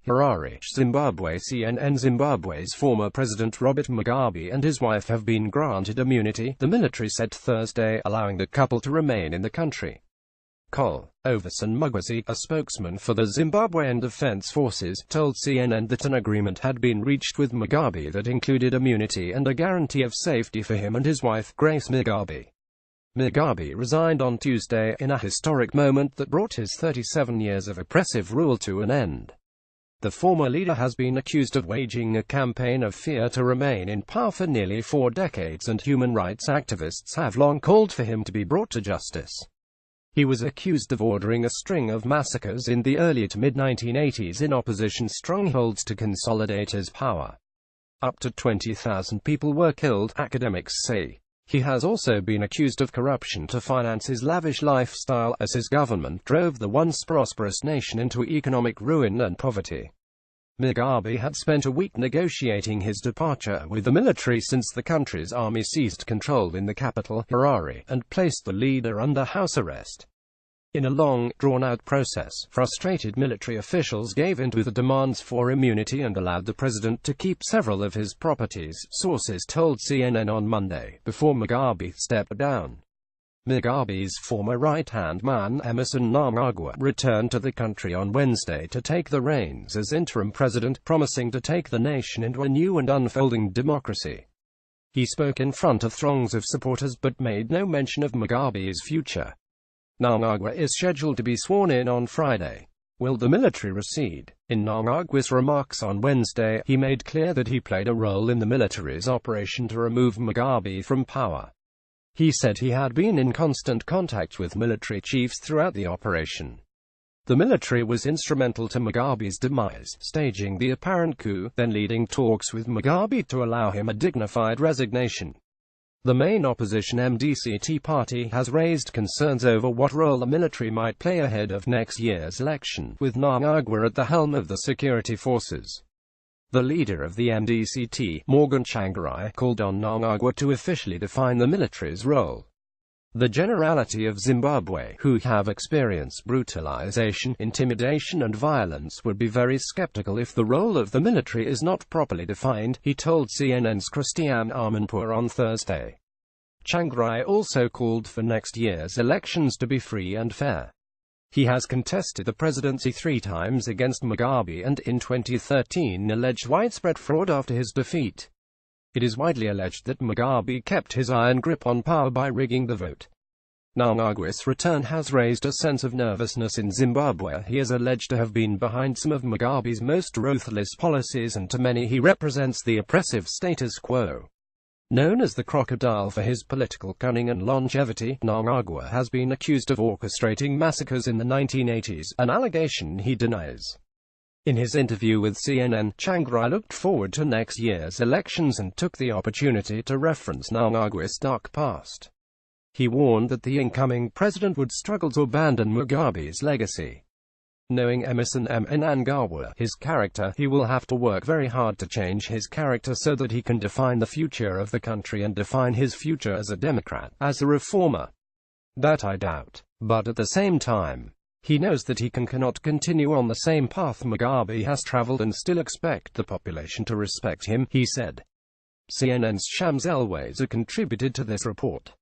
Harare, Zimbabwe. CNN. Zimbabwe's former president Robert Mugabe and his wife have been granted immunity, the military said Thursday, allowing the couple to remain in the country. Col. Overson Mugwazi, a spokesman for the Zimbabwean Defense Forces, told CNN that an agreement had been reached with Mugabe that included immunity and a guarantee of safety for him and his wife, Grace Mugabe. Mugabe resigned on Tuesday, in a historic moment that brought his 37 years of oppressive rule to an end. The former leader has been accused of waging a campaign of fear to remain in power for nearly 4 decades, and human rights activists have long called for him to be brought to justice. He was accused of ordering a string of massacres in the early to mid-1980s in opposition strongholds to consolidate his power. Up to 20,000 people were killed, academics say. He has also been accused of corruption to finance his lavish lifestyle, as his government drove the once prosperous nation into economic ruin and poverty. Mugabe had spent a week negotiating his departure with the military since the country's army seized control in the capital, Harare, and placed the leader under house arrest. In a long, drawn-out process, frustrated military officials gave in to the demands for immunity and allowed the president to keep several of his properties, sources told CNN on Monday, before Mugabe stepped down. Mugabe's former right-hand man, Emmerson Mnangagwa, returned to the country on Wednesday to take the reins as interim president, promising to take the nation into a new and unfolding democracy. He spoke in front of throngs of supporters but made no mention of Mugabe's future. Mnangagwa is scheduled to be sworn in on Friday. Will the military recede? In Mnangagwa's remarks on Wednesday, he made clear that he played a role in the military's operation to remove Mugabe from power. He said he had been in constant contact with military chiefs throughout the operation. The military was instrumental to Mugabe's demise, staging the apparent coup, then leading talks with Mugabe to allow him a dignified resignation. The main opposition MDCT party has raised concerns over what role the military might play ahead of next year's election, with Mnangagwa at the helm of the security forces. The leader of the MDCT, Morgan Tsvangirai, called on Mnangagwa to officially define the military's role. The generality of Zimbabwe, who have experienced brutalization, intimidation and violence, would be very skeptical if the role of the military is not properly defined, he told CNN's Christiane Amanpour on Thursday. Tsvangirai also called for next year's elections to be free and fair. He has contested the presidency 3 times against Mugabe and, in 2013, alleged widespread fraud after his defeat. It is widely alleged that Mugabe kept his iron grip on power by rigging the vote. Mnangagwa's return has raised a sense of nervousness in Zimbabwe. He is alleged to have been behind some of Mugabe's most ruthless policies, and to many he represents the oppressive status quo. Known as the crocodile for his political cunning and longevity, Mnangagwa has been accused of orchestrating massacres in the 1980s, an allegation he denies. In his interview with CNN, Tsvangirai looked forward to next year's elections and took the opportunity to reference Mnangagwa's dark past. He warned that the incoming president would struggle to abandon Mugabe's legacy. Knowing Emmerson Mnangagwa, his character, he will have to work very hard to change his character so that he can define the future of the country and define his future as a Democrat, as a reformer. That I doubt. But at the same time, he knows that he cannot continue on the same path Mugabe has traveled and still expect the population to respect him, he said. CNN's Shams El-Wazer contributed to this report.